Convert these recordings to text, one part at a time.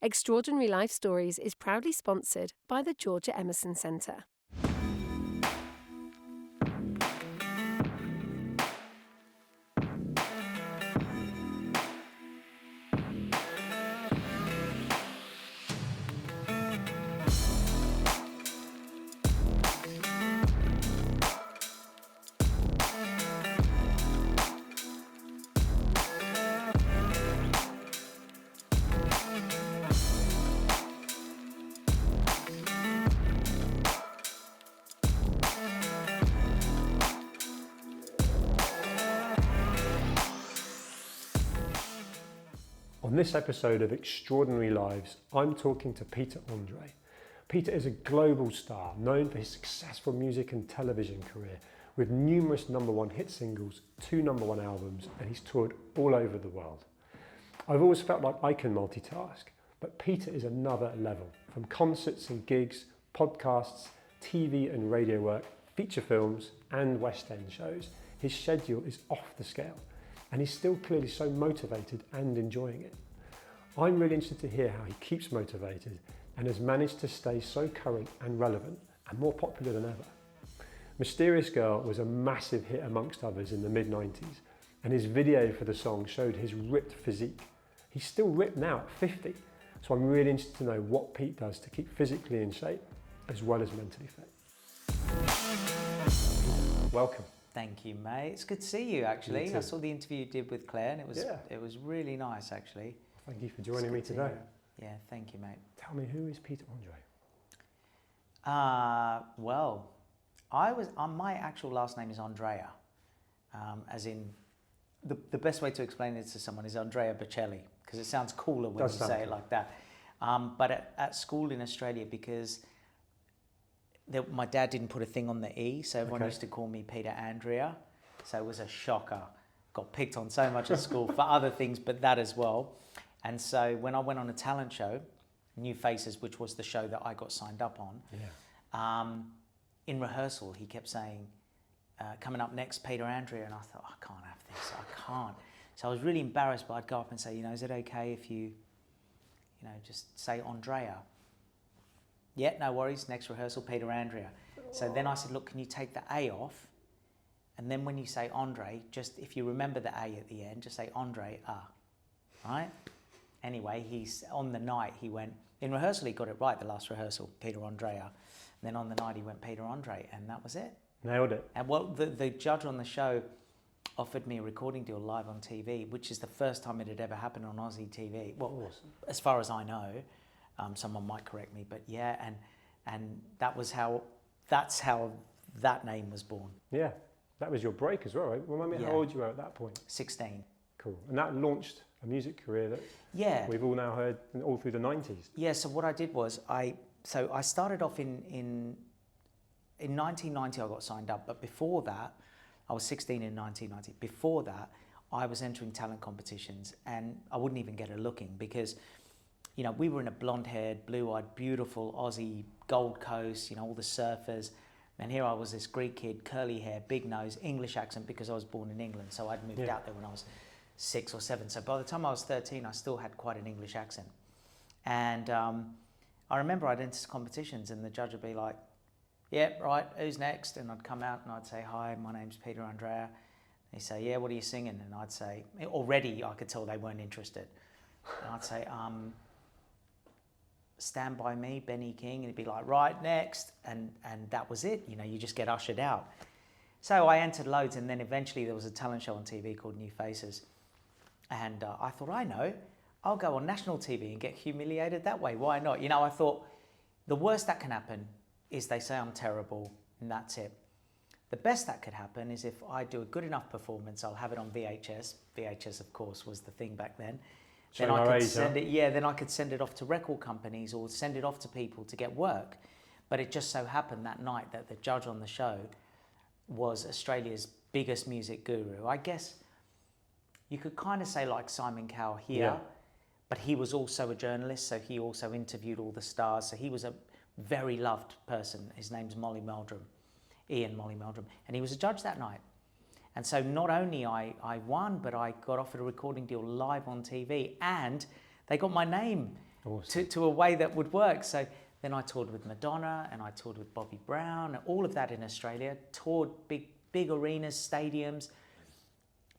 Extraordinary Life Stories is proudly sponsored by the Georgia Emerson Centre. On this episode of Extraordinary Lives, I'm talking to Peter Andre. Peter is a global star, known for his successful music and television career, with numerous #1 hit singles, 2 #1 albums, and he's toured all over the world. I've always felt like I can multitask, but Peter is another level. From concerts and gigs, podcasts, TV and radio work, feature films and West End shows, his schedule is off the scale. And he's still clearly so motivated and enjoying it. I'm really interested to hear how he keeps motivated and has managed to stay so current and relevant and more popular than ever. Mysterious Girl was a massive hit amongst others in the mid-90s, and his video for the song showed his ripped physique. He's still ripped now at 50, so I'm really interested to know what Pete does to keep physically in shape as well as mentally fit. Welcome. Thank you, mate. It's good to see you, actually. You too. I saw the interview you did with Claire, and it was really nice, actually. Thank you for joining me today. Yeah, thank you, mate. Tell me, who is Peter Andre? Well, my actual last name is Andrea, as in, the best way to explain it to someone is Andrea Bocelli, because it sounds cooler when you say it like that. But at school in Australia, because my dad didn't put a thing on the E, so everyone used to call me Peter Andrea. So it was a shocker. Got picked on so much at school for other things, but that as well. And so when I went on a talent show, New Faces, which was the show that I got signed up on, in rehearsal, he kept saying, coming up next, Peter Andrea. And I thought, I can't have this, I can't. So I was really embarrassed, but I'd go up and say, is it okay if you just say Andrea? Yeah, no worries, next rehearsal, Peter Andrea. So then I said, look, can you take the A off? And then when you say Andre, just if you remember the A at the end, just say Andre, right? Anyway, he's on the night, he went, in rehearsal he got it right, the last rehearsal, Peter Andrea. And then on the night he went Peter Andre, and that was it. Nailed it. And the judge on the show offered me a recording deal live on TV, which is the first time it had ever happened on Aussie TV. Well, awesome. As far as I know. Someone might correct me, but yeah, and that's how that name was born. Yeah, that was your break as well, right? Remind me how old you were at that point. 16. Cool. And that launched a music career that we've all now heard all through the 90s. Yeah, so what I did was, I started off in 1990 I got signed up, but before that, I was 16 in 1990. Before that, I was entering talent competitions, and I wouldn't even get a looking because we were in a blonde-haired, blue-eyed, beautiful Aussie Gold Coast, all the surfers. And here I was, this Greek kid, curly hair, big nose, English accent because I was born in England. So I'd moved out there when I was 6 or 7. So by the time I was 13, I still had quite an English accent. And I remember I'd enter competitions and the judge would be like, yeah, right, who's next? And I'd come out and I'd say, hi, my name's Peter Andrea. He'd say, yeah, what are you singing? And I'd say, already I could tell they weren't interested. And I'd say, Stand By Me, Benny King, and he'd be like, right, next, and that was it. You just get ushered out. So I entered loads, and then eventually there was a talent show on TV called New Faces, and I thought, I'll go on national TV and get humiliated that way. Why not? I thought the worst that can happen is they say I'm terrible, and that's it. The best that could happen is if I do a good enough performance, I'll have it on VHS. VHS, of course, was the thing back then. Then I could send it. Yeah, then I could send it off to record companies or send it off to people to get work. But it just so happened that night that the judge on the show was Australia's biggest music guru. I guess you could kind of say like Simon Cowell here, but he was also a journalist, so he also interviewed all the stars. So he was a very loved person. His name's Ian Molly Meldrum, and he was a judge that night. And so not only I won, but I got offered a recording deal live on TV, and they got my name Awesome. to a way that would work. So then I toured with Madonna and I toured with Bobby Brown, and all of that in Australia, toured big arenas, stadiums,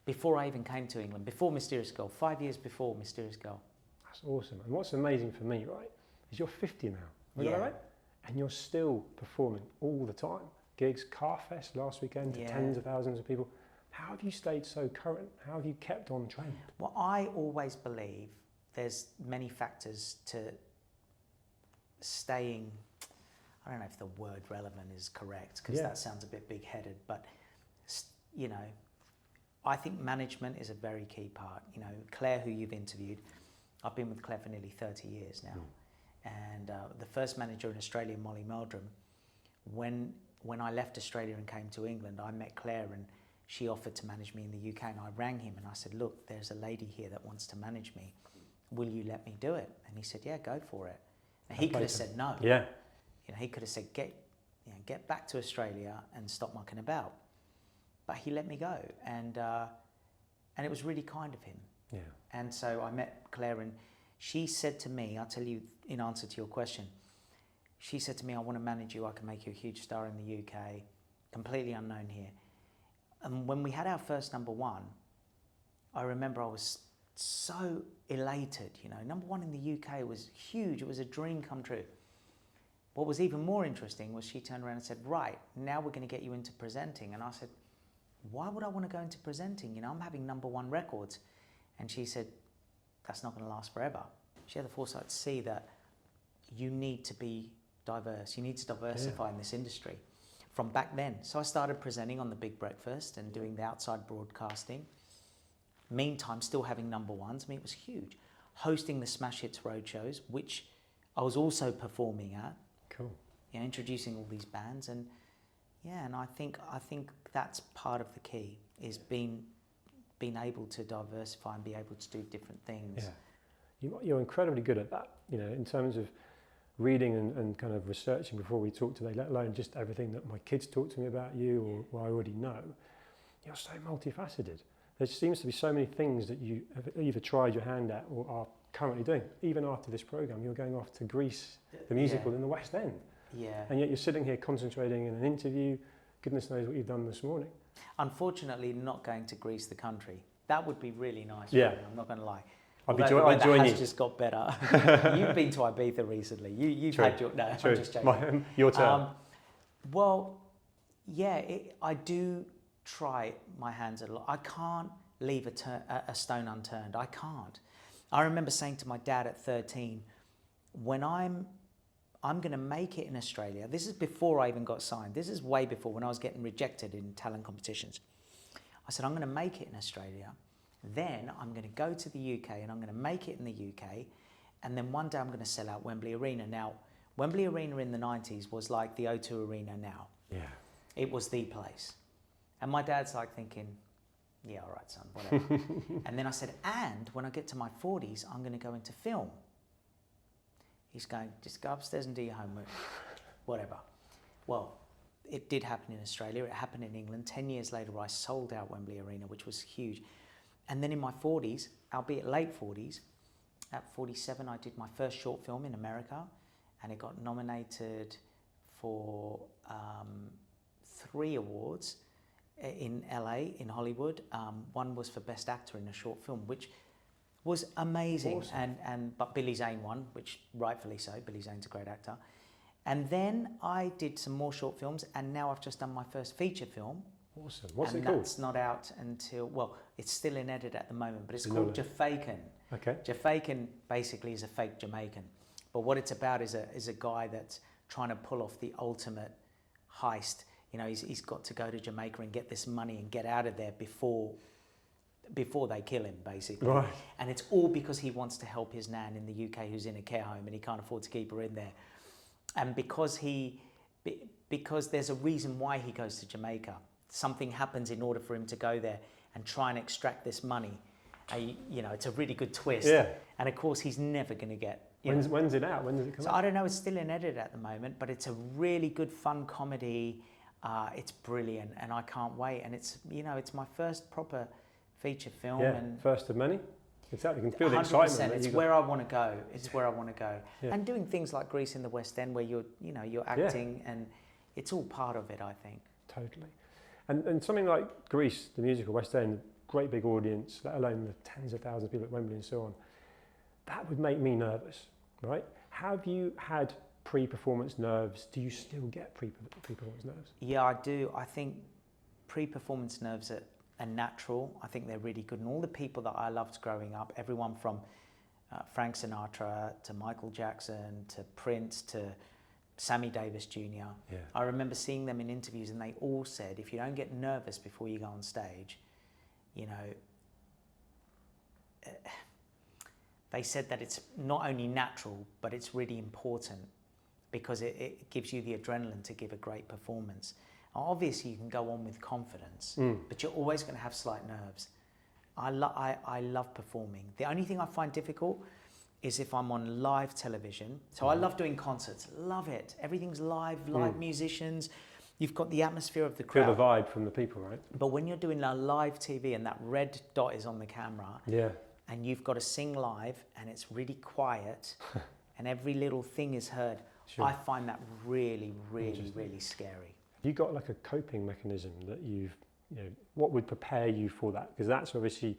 before I even came to England, before Mysterious Girl, 5 years before Mysterious Girl. That's awesome. And what's amazing for me, right, is you're 50 now. Is that right? And you're still performing all the time. Gigs, Carfest last weekend to tens of thousands of people. How have you stayed so current? How have you kept on trend? Well, I always believe there's many factors to staying, I don't know if the word relevant is correct, because that sounds a bit big-headed, but, you know, I think management is a very key part. You know, Claire, who you've interviewed, I've been with Claire for nearly 30 years now. And the first manager in Australia, Molly Meldrum, when I left Australia and came to England, I met Claire and she offered to manage me in the UK, and I rang him and I said, look, there's a lady here that wants to manage me. Will you let me do it? And he said, yeah, go for it. And he could have said no. Yeah. You know, he could have said, get back to Australia and stop mucking about. But he let me go, and it was really kind of him. Yeah. And so I met Claire, and she said to me, I'll tell you in answer to your question, she said to me, I want to manage you, I can make you a huge star in the UK, completely unknown here. And when we had our first #1, I remember I was so elated, you know. #1 in the UK was huge, it was a dream come true. What was even more interesting was she turned around and said, right, now we're going to get you into presenting. And I said, why would I want to go into presenting? You know, I'm having #1 records. And she said, that's not going to last forever. She had the foresight to see that you need to be diverse. You need to diversify in this industry from back then. So I started presenting on the Big Breakfast and doing the outside broadcasting. Meantime, still having #1s. I mean, it was huge. Hosting the Smash Hits roadshows, which I was also performing at. Cool. You know, introducing all these bands, and I think that's part of the key, is being able to diversify and be able to do different things. Yeah, you're incredibly good at that. You know, in terms of reading and kind of researching before we talk today, let alone just everything that my kids talk to me about you or what I already know. You're so multifaceted. There seems to be so many things that you have either tried your hand at or are currently doing. Even after this program, you're going off to Greece, the musical in the West End. Yeah. And yet you're sitting here concentrating in an interview. Goodness knows what you've done this morning. Unfortunately, not going to Greece, the country. That would be really nice. Yeah. For me, I'm not going to lie. I'd you. join you. Just got better. You've been to Ibiza recently. You've True. had your... No, True. I'm just joking. Your turn. Well, yeah, I do try my hands a lot. I can't leave a stone unturned. I can't. I remember saying to my dad at 13, when I'm going to make it in Australia. This is before I even got signed. This is way before, when I was getting rejected in talent competitions. I said, I'm going to make it in Australia. Then I'm going to go to the UK and I'm going to make it in the UK. And then one day I'm going to sell out Wembley Arena. Now, Wembley Arena in the 90s was like the O2 Arena now. Yeah. It was the place. And my dad's like thinking, yeah, all right, son, whatever. And then I said, and when I get to my 40s, I'm going to go into film. He's going, just go upstairs and do your homework, whatever. Well, it did happen in Australia. It happened in England. 10 years later, I sold out Wembley Arena, which was huge. And then in my 40s, albeit late 40s, at 47, I did my first short film in America, and it got nominated for 3 awards in LA, in Hollywood. One was for Best Actor in a Short Film, which was amazing. Awesome. But Billy Zane won, which rightfully so. Billy Zane's a great actor. And then I did some more short films, and now I've just done my first feature film. Awesome. What's it and called? that's not out until, well, it's still in edit at the moment, but it's called Jafaican. Okay. Jafaican basically is a fake Jamaican. But what it's about is a guy that's trying to pull off the ultimate heist. You know, he's got to go to Jamaica and get this money and get out of there before they kill him, basically. Right. And it's all because he wants to help his nan in the UK who's in a care home and he can't afford to keep her in there. And because there's a reason why he goes to Jamaica. Something happens in order for him to go there and try and extract this money. You know, it's a really good twist. Yeah. And of course, he's never going to get... When's it out? When does it come out? I don't know, it's still in edit at the moment, but it's a really good, fun comedy. It's brilliant, and I can't wait. And it's, you know, it's my first proper feature film. Yeah, and first of many? Exactly, you can feel the 100%. excitement. It's where I want to go. It's where I want to go. Yeah. And doing things like Grease in the West End, where you're acting, and it's all part of it, I think. Totally. And something like Grease, the musical, West End, great big audience, let alone the tens of thousands of people at Wembley and so on, that would make me nervous, right? Have you had pre-performance nerves? Do you still get pre-performance nerves? Yeah, I do. I think pre-performance nerves are natural. I think they're really good. And all the people that I loved growing up, everyone from Frank Sinatra to Michael Jackson to Prince to Sammy Davis Jr. Yeah. I remember seeing them in interviews, and they all said, if you don't get nervous before you go on stage, they said that it's not only natural, but it's really important because it gives you the adrenaline to give a great performance. Obviously, you can go on with confidence, but you're always going to have slight nerves. I love performing. The only thing I find difficult is if I'm on live television. So I love doing concerts, love it. Everything's live musicians. You've got the atmosphere of the crowd. Feel the vibe from the people, right? But when you're doing a live TV and that red dot is on the camera, and you've got to sing live and it's really quiet and every little thing is heard, I find that really, really, really scary. Have you got like a coping mechanism that what would prepare you for that? Because that's obviously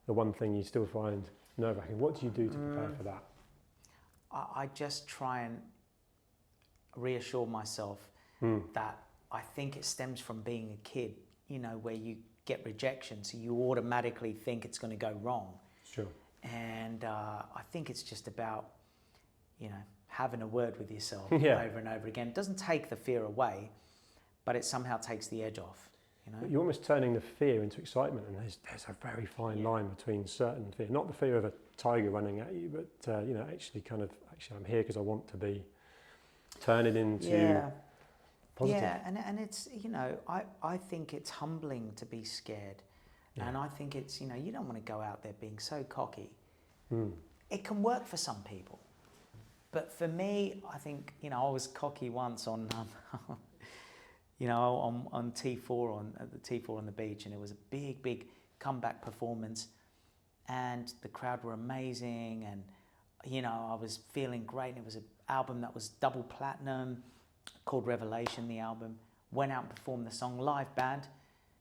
the one thing you still find nerve-wracking. What do you do to prepare for that? I just try and reassure myself that I think it stems from being a kid, where you get rejection, so you automatically think it's going to go wrong. Sure. And I think it's just about, having a word with yourself over and over again. It doesn't take the fear away, but it somehow takes the edge off. But you're almost turning the fear into excitement, and there's a very fine line between certain fear, not the fear of a tiger running at you, but actually I'm here because I want to be. Turn it into positive. Yeah, and it's I think it's humbling to be scared, and I think it's you don't want to go out there being so cocky. It can work for some people, but for me, I think I was cocky once on. On T4 at the T4 on the beach, and it was a big comeback performance, and the crowd were amazing, and I was feeling great, and it was an album that was double platinum, called Revelation, the album. Went out and performed the song, live band,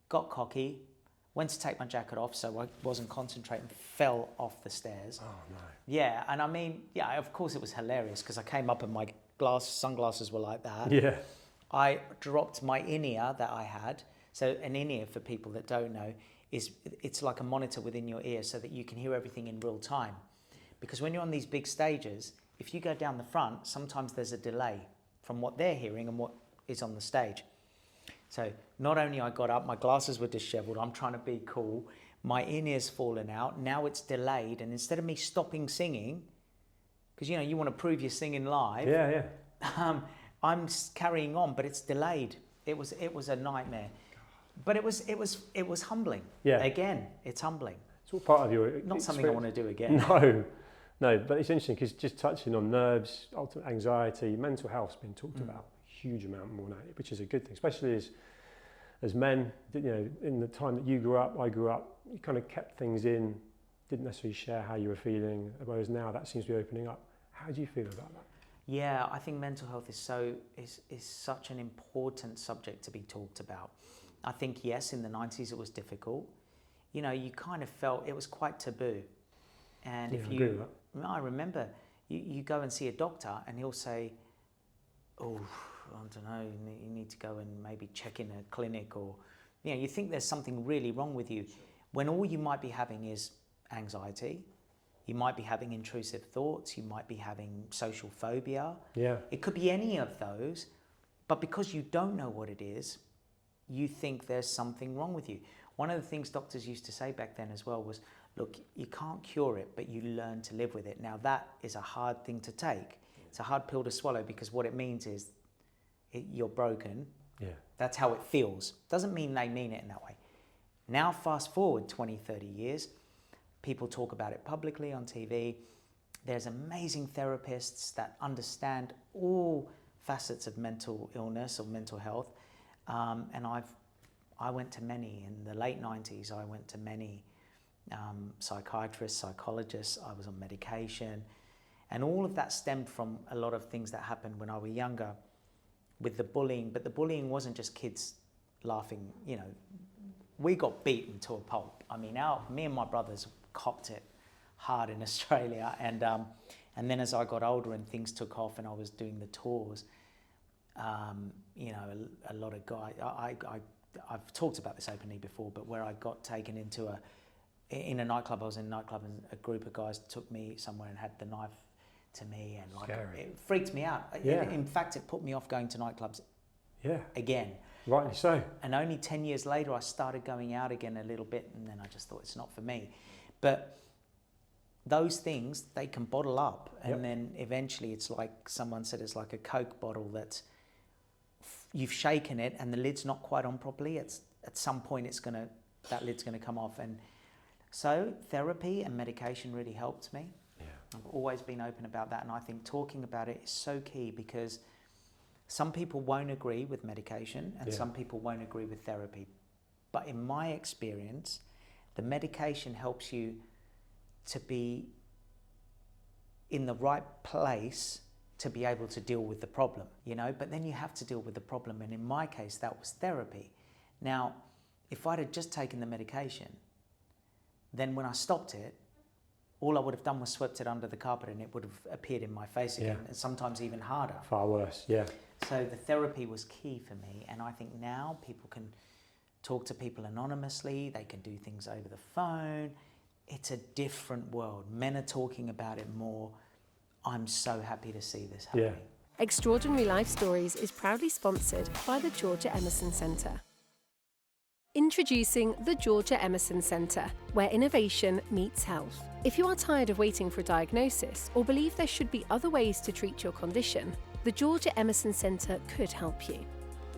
got cocky, went to take my jacket off, so I wasn't concentrating, fell off the stairs. Oh no. Yeah, and of course it was hilarious because I came up and my sunglasses were like that. Yeah. I dropped my in-ear that I had. So an in-ear, for people that don't know, it's like a monitor within your ear so that you can hear everything in real time. Because when you're on these big stages, if you go down the front, sometimes there's a delay from what they're hearing and what is on the stage. So not only I got up, my glasses were disheveled, I'm trying to be cool, my in-ear's fallen out, now it's delayed, and instead of me stopping singing, because you want to prove you're singing live, I'm carrying on, but it's delayed. It was a nightmare, but it was humbling. Yeah. Again, it's humbling. It's all part of your Not something I want to do again. No, but it's interesting because just touching on nerves, ultimate anxiety, mental health's been talked about a huge amount more now, which is a good thing, especially as men. In the time that you grew up, I grew up, you kind of kept things in, didn't necessarily share how you were feeling, whereas now that seems to be opening up. How do you feel about that? Yeah, I think mental health is such an important subject to be talked about. I think, yes, in the 90s it was difficult. You kind of felt it was quite taboo. And I agree with that. I remember you go and see a doctor and he'll say, oh, I don't know, you need to go and maybe check in a clinic, or you think there's something really wrong with you, when all you might be having is anxiety. You might be having intrusive thoughts, you might be having social phobia. Yeah. It could be any of those, but because you don't know what it is, you think there's something wrong with you. One of the things doctors used to say back then as well was, look, you can't cure it, but you learn to live with it. Now that is a hard thing to take. It's a hard pill to swallow, because what it means is you're broken. Yeah. That's how it feels. Doesn't mean they mean it in that way. Now fast forward 20, 30 years, people talk about it publicly on TV. There's amazing therapists that understand all facets of mental illness or mental health. And I went to many in the late 90s. I went to many psychiatrists, psychologists. I was on medication. And all of that stemmed from a lot of things that happened when I was younger with the bullying. But the bullying wasn't just kids laughing, you know. We got beaten to a pulp. I mean, me and my brothers copped it hard in Australia. And then as I got older and things took off and I was doing the tours, you know, a lot of guys, I've talked about this openly before, but where I got taken into in a nightclub, I was in a nightclub and a group of guys took me somewhere and had the knife to me, and like it freaked me out. Yeah. In fact, it put me off going to nightclubs again. Rightly so. And only 10 years later, I started going out again a little bit, and then I just thought it's not for me. But those things, they can bottle up, and then eventually it's like someone said, it's like a Coke bottle that's, you've shaken it and the lid's not quite on properly. It's at some point that lid's gonna come off. And so therapy and medication really helped me. I've always been open about that, and I think talking about it is so key, because some people won't agree with medication and some people won't agree with therapy. But in my experience, the medication helps you to be in the right place to be able to deal with the problem, you know, but then you have to deal with the problem. And in my case, that was therapy. Now, if I'd have just taken the medication, then when I stopped it, all I would have done was swept it under the carpet and it would have appeared in my face again, and sometimes even harder. Far worse, yeah. So the therapy was key for me, and I think now people can talk to people anonymously, they can do things over the phone. It's a different world. Men are talking about it more. I'm so happy to see this happening. Extraordinary Life Stories is proudly sponsored by the Georgia Emerson Centre. Introducing the Georgia Emerson Centre, where innovation meets health. If you are tired of waiting for a diagnosis or believe there should be other ways to treat your condition, the Georgia Emerson Centre could help you.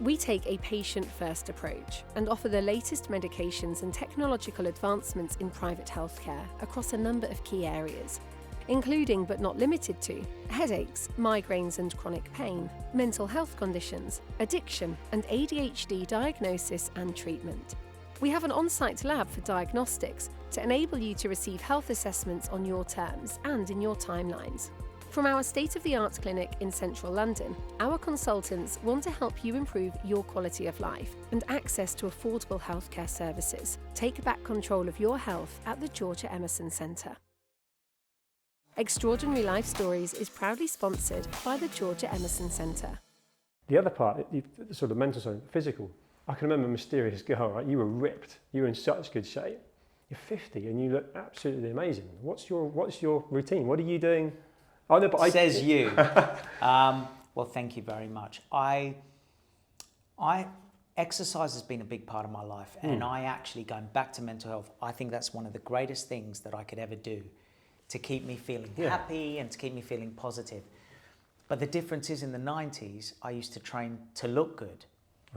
We take a patient-first approach and offer the latest medications and technological advancements in private healthcare across a number of key areas, including but not limited to headaches, migraines and chronic pain, mental health conditions, addiction and ADHD diagnosis and treatment. We have an on-site lab for diagnostics to enable you to receive health assessments on your terms and in your timelines. From our state-of-the-art clinic in central London, our consultants want to help you improve your quality of life and access to affordable healthcare services. Take back control of your health at the Georgia Emerson Centre. Extraordinary Life Stories is proudly sponsored by the Georgia Emerson Centre. The other part, sort of mental side, physical. I can remember a mysterious girl, right? You were ripped. You were in such good shape. You're 50 and you look absolutely amazing. What's your routine? What are you doing? Oh, no, but Says you. Well, thank you very much. Exercise has been a big part of my life, and I actually, going back to mental health, I think that's one of the greatest things that I could ever do to keep me feeling happy and to keep me feeling positive. But the difference is, in the 90s, I used to train to look good.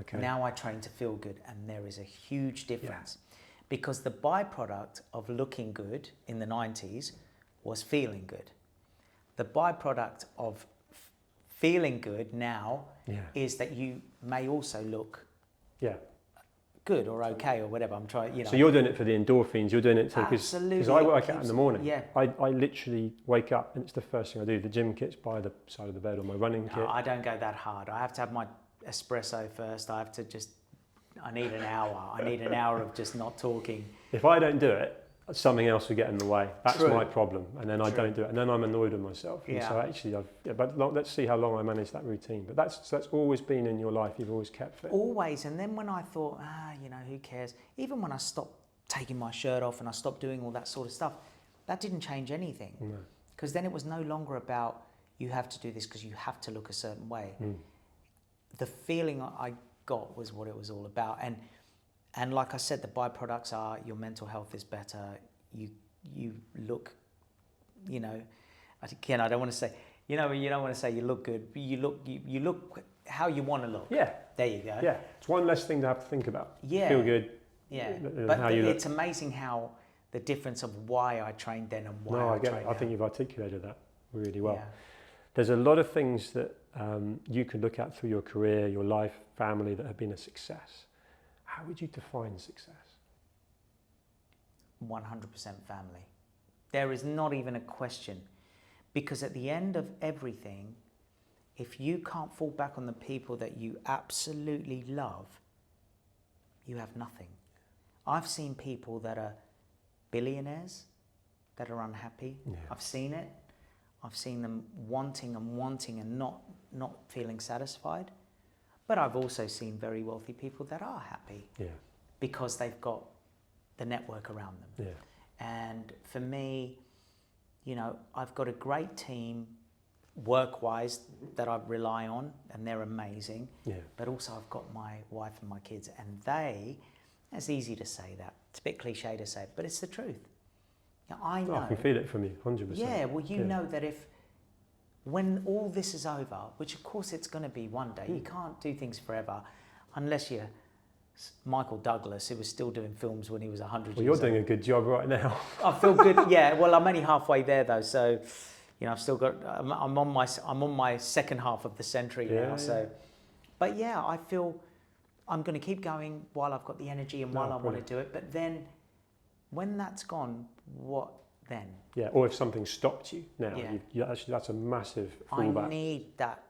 Okay. Now I train to feel good, and there is a huge difference. Because the byproduct of looking good in the 90s was feeling good. The byproduct of feeling good now is that you may also look good or okay or whatever. I'm trying, you know. So you're doing it for the endorphins. You're doing it because I work out in the morning. Yeah. I literally wake up and it's the first thing I do. The gym kit's by the side of the bed, or my running kit. I don't go that hard. I have to have my espresso first. I need an hour. I need an hour of just not talking. If I don't do it, something else will get in the way. That's my problem. And then I don't do it. And then I'm annoyed with myself. And so actually, but let's see how long I manage that routine. But that's always been in your life. You've always kept fit. Always. And then when I thought, you know, who cares? Even when I stopped taking my shirt off and I stopped doing all that sort of stuff, that didn't change anything. Because then it was no longer about, you have to do this because you have to look a certain way. The feeling I got was what it was all about. And like I said, the byproducts are your mental health is better. You look, you know, again, I don't want to say, you know, you don't want to say you look good. You look how you want to look. Yeah. There you go. Yeah. It's one less thing to have to think about. Yeah. Feel good. Yeah. But how you look. It's amazing how the difference of why I trained then and why I trained now. I think you've articulated that really well. Yeah. There's a lot of things that you could look at through your career, your life, family that have been a success. How would you define success? 100% family. There is not even a question, because at the end of everything, if you can't fall back on the people that you absolutely love, you have nothing. I've seen people that are billionaires that are unhappy. Yeah. I've seen it. I've seen them wanting and not feeling satisfied. But I've also seen very wealthy people that are happy, Yeah. because they've got the network around them. Yeah. And for me, you know, I've got a great team work-wise that I rely on, and they're amazing. Yeah. But also I've got my wife and my kids, and they, it's easy to say that. It's a bit cliche to say it, but it's the truth. Now, I know. I can feel it from you, 100%. Yeah, well, you know that when all this is over, which of course it's going to be one day, you can't do things forever unless you're Michael Douglas, who was still doing films when he was 100 Well, years you're old. doing a good job right now. I feel good. Yeah, well, I'm only halfway there though, so you know, I've still got. I'm on my second half of the century now. So, but yeah, I feel I'm going to keep going while I've got the energy and while I want to do it. But then, when that's gone, what then? Yeah, or if something stopped you now, Yeah. actually, that's a massive fallback. I need that.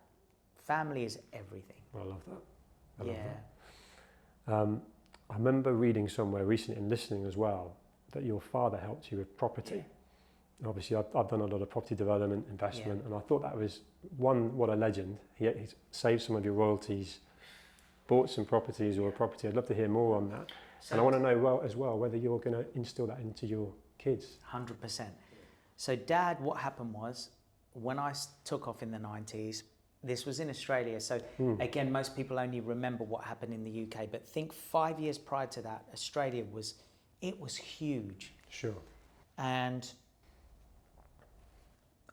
Family is everything. I love that. I love that. I remember reading somewhere recently and listening as well that your father helped you with property. Yeah. Obviously, I've done a lot of property development, investment, and I thought that was, one, what a legend. He saved some of your royalties, bought some properties or a property. I'd love to hear more on that. So, and I want to know as well whether you're going to instill that into your kids. 100%. So Dad, what happened was, when I took off in the 90s, this was in Australia. So again, most people only remember what happened in the UK, but think 5 years prior to that, Australia was huge. Sure. And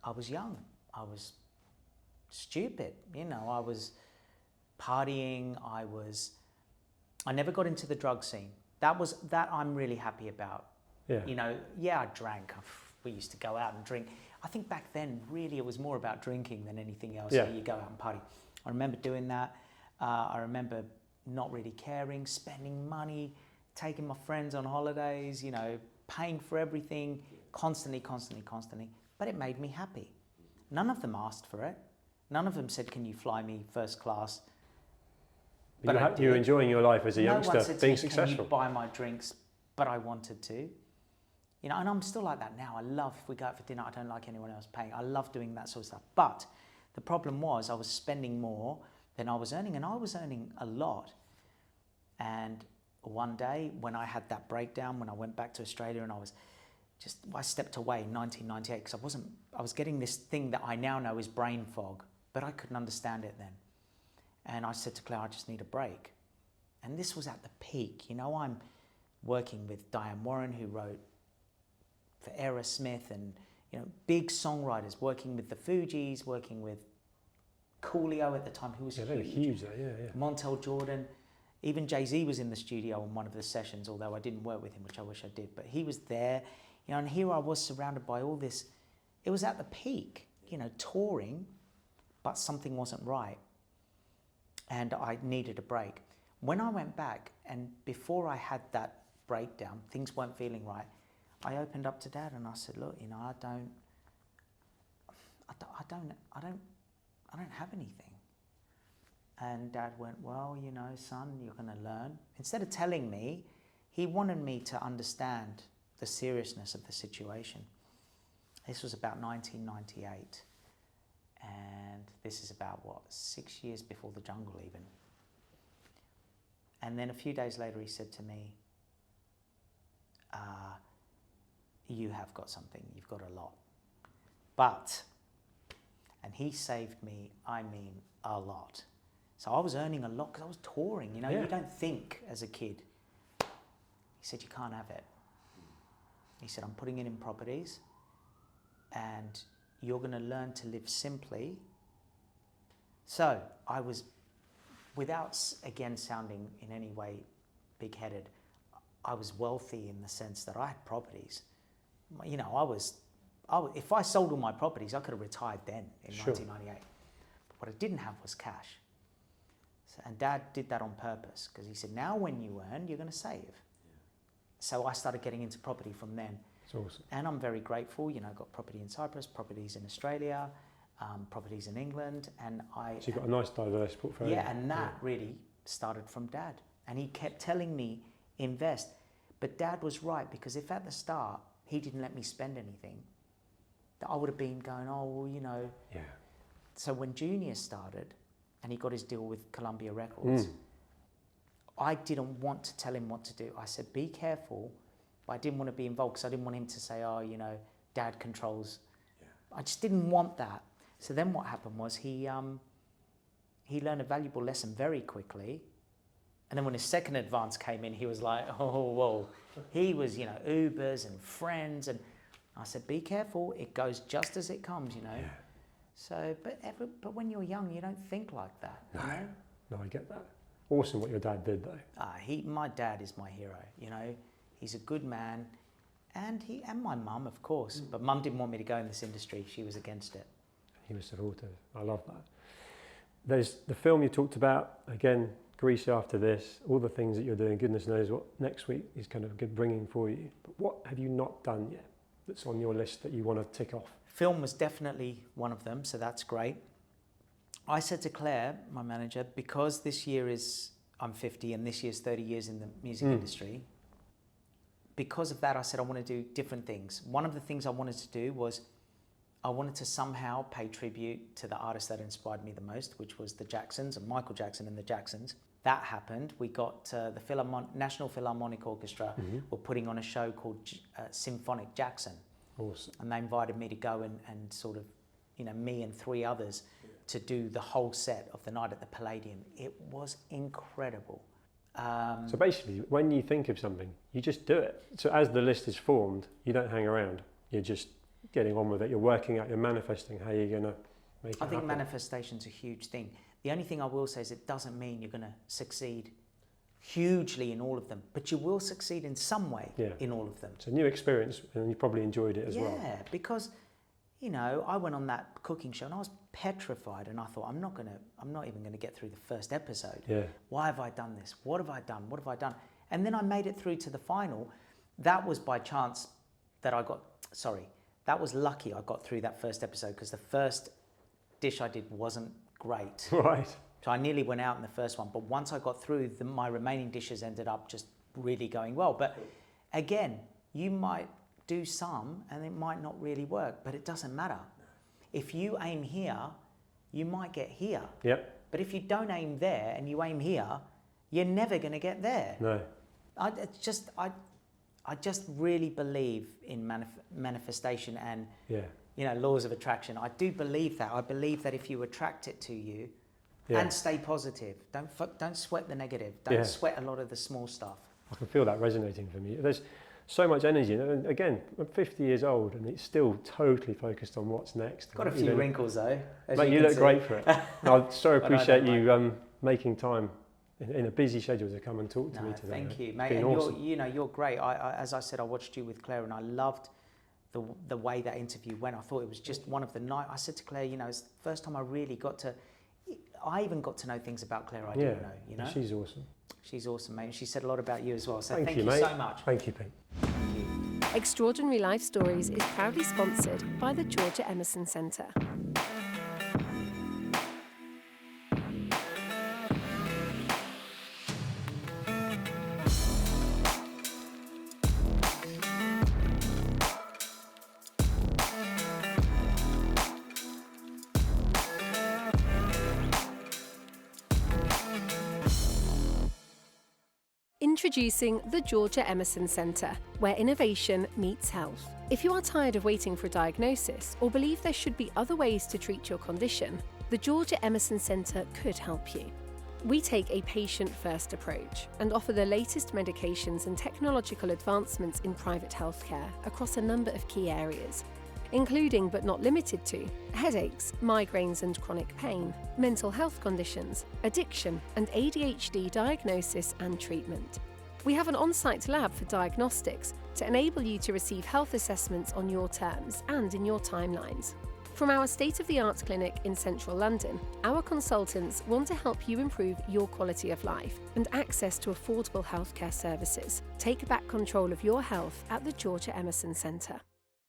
I was young. I was stupid. You know, I was partying. I never got into the drug scene. That I'm really happy about. Yeah. You know, yeah, I drank. We used to go out and drink. I think back then, really, it was more about drinking than anything else. Yeah. So you go out and party. I remember doing that. I remember not really caring, spending money, taking my friends on holidays, you know, paying for everything, constantly. But it made me happy. None of them asked for it. None of them said, "Can you fly me first class?" But you're enjoying your life as a youngster, No one said being to me, successful. "Can you buy my drinks?" But I wanted to. You know, and I'm still like that now. I love, if we go out for dinner, I don't like anyone else paying. I love doing that sort of stuff. But the problem was I was spending more than I was earning, and I was earning a lot. And one day when I had that breakdown, when I went back to Australia and I stepped away in 1998 because I was getting this thing that I now know is brain fog, but I couldn't understand it then. And I said to Claire, I just need a break. And this was at the peak. You know, I'm working with Diane Warren, who wrote for Aerosmith, and you know, big songwriters, working with the Fugees, working with Coolio at the time, who was they were huge though, yeah. Montel Jordan, even Jay-Z was in the studio on one of the sessions, although I didn't work with him, which I wish I did, but he was there, you know, and here I was surrounded by all this. It was at the peak, you know, touring, but something wasn't right, and I needed a break. When I went back, and before I had that breakdown, things weren't feeling right, I opened up to Dad and I said, "Look, you know, I don't have anything." And Dad went, "Well, you know, son, you're going to learn." Instead of telling me, he wanted me to understand the seriousness of the situation. This was about 1998, and this is about 6 years before the jungle even. And then a few days later, he said to me, "You have got something, you've got a lot." But, and he saved me, I mean, a lot. So I was earning a lot because I was touring, you know, you don't think as a kid. He said, "You can't have it." He said, "I'm putting it in properties and you're going to learn to live simply." So I was, without again sounding in any way big-headed, I was wealthy in the sense that I had properties. You know, if I sold all my properties, I could have retired then in 1998. But what I didn't have was cash. So, and Dad did that on purpose because he said, "Now when you earn, you're going to save." So I started getting into property from then. It's awesome. And I'm very grateful, you know, got property in Cyprus, properties in Australia, properties in England, and So you've got a nice diverse portfolio. Yeah, and that really started from Dad. And he kept telling me, invest. But Dad was right, because if at the start he didn't let me spend anything, I would have been going, oh, well, you know. Yeah. So when Junior started and he got his deal with Columbia Records, I didn't want to tell him what to do. I said, be careful, but I didn't want to be involved because I didn't want him to say, oh, you know, Dad controls. Yeah. I just didn't want that. So then what happened was he learned a valuable lesson very quickly. And then when his second advance came in, he was like, oh, whoa. He was, you know, Ubers and friends. And I said, be careful. It goes just as it comes, you know. Yeah. So, but when you're young, you don't think like that. No, you know? No, I get that. Awesome what your dad did, though. My dad is my hero, you know. He's a good man. And my mum, of course. But Mum didn't want me to go in this industry. She was against it. He was supportive. I love that. There's the film you talked about, again, Greece after this, all the things that you're doing, goodness knows what next week is kind of bringing for you. But what have you not done yet that's on your list that you want to tick off? Film was definitely one of them, so that's great. I said to Claire, my manager, because this year I'm 50 and this year's 30 years in the music industry, because of that I said I want to do different things. One of the things I wanted to do was I wanted to somehow pay tribute to the artist that inspired me the most, which was the Jacksons, and Michael Jackson and the Jacksons. That happened. We got the National Philharmonic Orchestra were putting on a show called Symphonic Jackson. Awesome. And they invited me to go and sort of, you know, me and 3 others to do the whole set of the night at the Palladium. It was incredible. So basically, when you think of something, you just do it. So as the list is formed, you don't hang around. You're just getting on with it. You're working out, you're manifesting how you're going to make it happen. I think manifestation's a huge thing. The only thing I will say is it doesn't mean you're going to succeed hugely in all of them, but you will succeed in some way in all of them. It's a new experience, and you probably enjoyed it as well. Yeah, because, you know, I went on that cooking show and I was petrified, and I thought, I'm not even going to get through the first episode. Yeah. Why have I done this? What have I done? What have I done? And then I made it through to the final. That was by chance that that was lucky I got through that first episode, because the first dish I did wasn't great. Right. So I nearly went out in the first one, but once I got through, my remaining dishes ended up just really going well. But again, you might do some and it might not really work, but it doesn't matter. If you aim here, you might get here. Yep. But if you don't aim there and you aim here, you're never going to get there. No. I just really believe in manifestation and you know, laws of attraction. I do believe that. I believe that if you attract it to you, and stay positive. Don't sweat the negative. Don't sweat a lot of the small stuff. I can feel that resonating from you. There's so much energy. And again, I'm 50 years old and it's still totally focused on what's next. Got a few wrinkles though. Mate, you look great for it. I so appreciate you making time in a busy schedule to come and talk to me today. Thank you, mate. And awesome. You're great. As I said, I watched you with Claire and I loved the way that interview went. I thought it was just one of the night. I said to Claire, you know, it's the first time I really got to. I even got to know things about Claire I didn't know. You know, she's awesome. She's awesome, mate. And she said a lot about you as well. So thank you mate. So much. Thank you, Pete. Thank you. Extraordinary Life Stories is proudly sponsored by the Georgia Emerson Centre. Introducing the Georgia Emerson Centre, where innovation meets health. If you are tired of waiting for a diagnosis or believe there should be other ways to treat your condition, the Georgia Emerson Centre could help you. We take a patient-first approach and offer the latest medications and technological advancements in private healthcare across a number of key areas, including but not limited to headaches, migraines and chronic pain, mental health conditions, addiction and ADHD diagnosis and treatment. We have an on-site lab for diagnostics to enable you to receive health assessments on your terms and in your timelines. From our state-of-the-art clinic in central London, our consultants want to help you improve your quality of life and access to affordable healthcare services. Take back control of your health at the Georgia Emerson Centre.